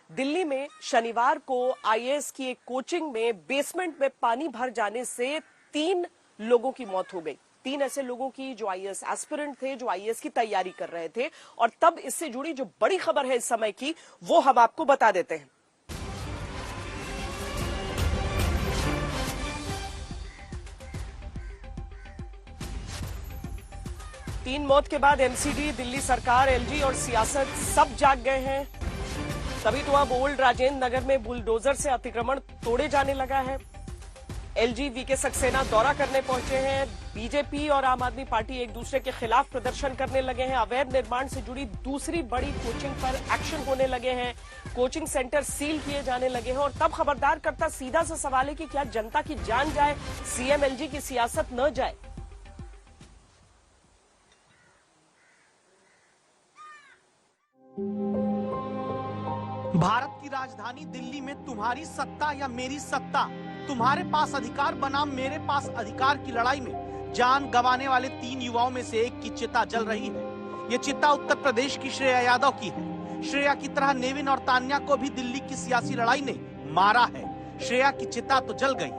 दिल्ली में शनिवार को आईएएस की एक कोचिंग में बेसमेंट में पानी भर जाने से 3 लोगों की मौत हो गई। 3 ऐसे लोगों की जो आईएएस एस्पिरेंट थे, जो आईएएस की तैयारी कर रहे थे। और तब इससे जुड़ी जो बड़ी खबर है इस समय की, वो हम आपको बता देते हैं। तीन मौत के बाद एमसीडी, दिल्ली सरकार, एलजी और सियासत सब जाग गए हैं। तभी तो अब ओल्ड राजेंद्र नगर में बुलडोजर से अतिक्रमण तोड़े जाने लगा है। एलजी वीके सक्सेना दौरा करने पहुंचे हैं। बीजेपी और आम आदमी पार्टी एक दूसरे के खिलाफ प्रदर्शन करने लगे हैं। अवैध निर्माण से जुड़ी दूसरी बड़ी कोचिंग पर एक्शन होने लगे हैं। कोचिंग सेंटर सील किए जाने लगे हैं। और तब खबरदार करता सीधा सा सवाल है कि क्या जनता की जान जाए, सीएम एलजी की सियासत न जाए। भारत की राजधानी दिल्ली में तुम्हारी सत्ता या मेरी सत्ता, तुम्हारे पास अधिकार बनाम मेरे पास अधिकार की लड़ाई में जान गंवाने वाले 3 युवाओं में से एक की चिता जल रही है। ये चिता उत्तर प्रदेश की श्रेया यादव की है। श्रेया की तरह नेविन और तान्या को भी दिल्ली की सियासी लड़ाई ने मारा है। श्रेया की चिता तो जल गई,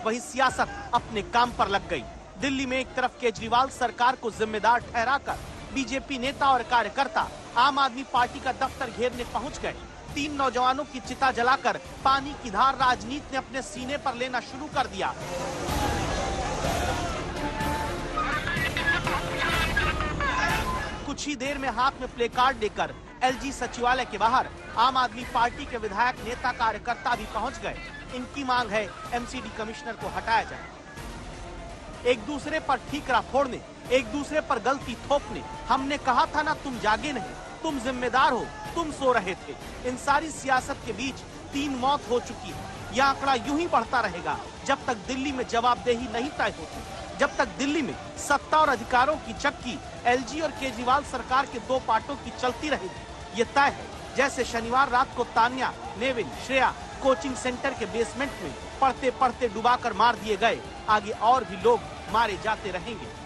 वही सियासत अपने काम पर लग गई। दिल्ली में एक तरफ केजरीवाल सरकार को जिम्मेदार ठहराकर बीजेपी नेता और कार्यकर्ता आम आदमी पार्टी का दफ्तर घेरने पहुंच गए। 3 नौजवानों की चिता जलाकर पानी की धार राजनीति ने अपने सीने पर लेना शुरू कर दिया। कुछ ही देर में हाथ में प्लेकार्ड लेकर एलजी सचिवालय के बाहर आम आदमी पार्टी के विधायक, नेता, कार्यकर्ता भी पहुंच गए। इनकी मांग है एमसीडी कमिश्नर को हटाया जाए। एक दूसरे पर ठीकरा फोड़ने, एक दूसरे पर गलती थोपने, हमने कहा था ना तुम जागे नहीं, तुम जिम्मेदार हो, तुम सो रहे थे। इन सारी सियासत के बीच 3 मौत हो चुकी है। यह आंकड़ा यूं ही बढ़ता रहेगा जब तक दिल्ली में जवाबदेही नहीं तय होती, जब तक दिल्ली में सत्ता और अधिकारों की चक्की एलजी और केजरीवाल सरकार के 2 पार्टों की चलती रहेगी। ये तय है जैसे शनिवार रात को तान्या, नेविन, श्रेया कोचिंग सेंटर के बेसमेंट में पढ़ते पढ़ते डुबाकर मार दिए गए, आगे और भी लोग मारे जाते रहेंगे।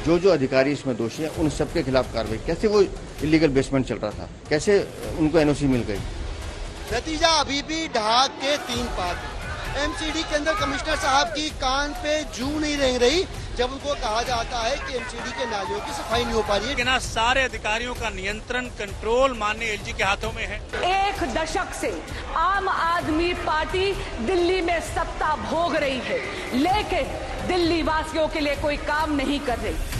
जो अधिकारी इसमें दोषी हैं उन सबके खिलाफ कार्रवाई। कैसे वो इलीगल बेसमेंट चल रहा था, कैसे उनको एनओसी मिल गई? नतीजा अभी भी ढाक के 3 पात। एमसीडी के अंदर कमिश्नर साहब की कान पे जू नहीं रेंग रही जब उनको कहा जाता है कि एमसीडी के नालियों की सफाई नहीं हो पा रही है। लेकिन सारे अधिकारियों का नियंत्रण, कंट्रोल माननीय एलजी के हाथों में है। 1 दशक से आम आदमी पार्टी दिल्ली में सत्ता भोग रही है, लेकिन दिल्ली वासियों के लिए कोई काम नहीं कर रही।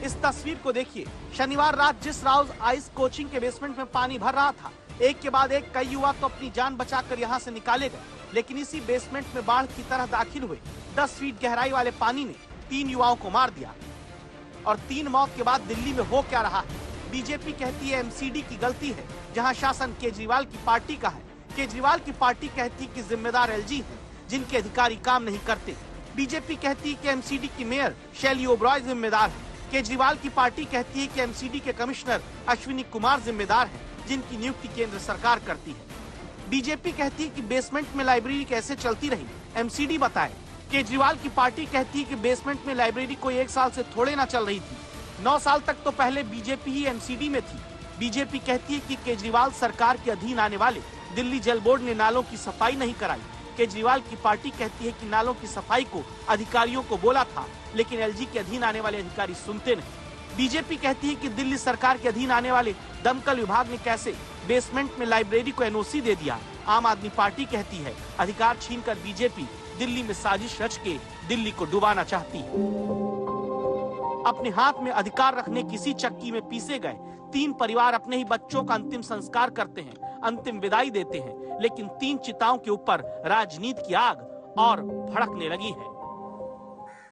इस तस्वीर को देखिए। शनिवार रात जिस राउज आइस कोचिंग के बेसमेंट में पानी भर रहा था, एक के बाद एक कई युवा तो अपनी जान बचाकर यहां से निकाले गए, लेकिन इसी बेसमेंट में बाढ़ की तरह दाखिल हुए 10 फीट गहराई वाले पानी ने 3 युवाओं को मार दिया। और 3 मौत के बाद दिल्ली में हो क्या रहा है? बीजेपी कहती है एमसीडी की गलती है, जहां शासन केजरीवाल की पार्टी का है। केजरीवाल की पार्टी कहती कि जिम्मेदार एलजी है, जिनके अधिकारी काम नहीं करते। बीजेपी कहती है कि एमसीडी की मेयर शैली ओबरॉय जिम्मेदार है। केजरीवाल की पार्टी कहती है कि एमसीडी के कमिश्नर अश्विनी कुमार जिम्मेदार हैं, जिनकी नियुक्ति केंद्र सरकार करती है। बीजेपी कहती है कि बेसमेंट में लाइब्रेरी कैसे चलती रही, एमसीडी बताए। केजरीवाल की पार्टी कहती है कि बेसमेंट में लाइब्रेरी कोई 1 साल से थोड़े ना चल रही थी। 9 साल तक तो पहले बीजेपी ही एमसीडी में थी। बीजेपी कहती है कि केजरीवाल सरकार के अधीन आने वाले दिल्ली जल बोर्ड ने नालों की सफाई नहीं कराई। केजरीवाल की पार्टी कहती है कि नालों की सफाई को अधिकारियों को बोला था, लेकिन एलजी के अधीन आने वाले अधिकारी सुनते नहीं। बीजेपी कहती है कि दिल्ली सरकार के अधीन आने वाले दमकल विभाग ने कैसे बेसमेंट में लाइब्रेरी को एनओसी दे दिया। आम आदमी पार्टी कहती है अधिकार छीनकर बीजेपी दिल्ली में साजिश रच के दिल्ली को डुबाना चाहती है। अपने हाथ में अधिकार रखने किसी चक्की में पीसे गए 3 परिवार अपने ही बच्चों का अंतिम संस्कार करते हैं, अंतिम विदाई देते हैं, लेकिन 3 चिताओं के ऊपर राजनीति की आग और भड़कने लगी है।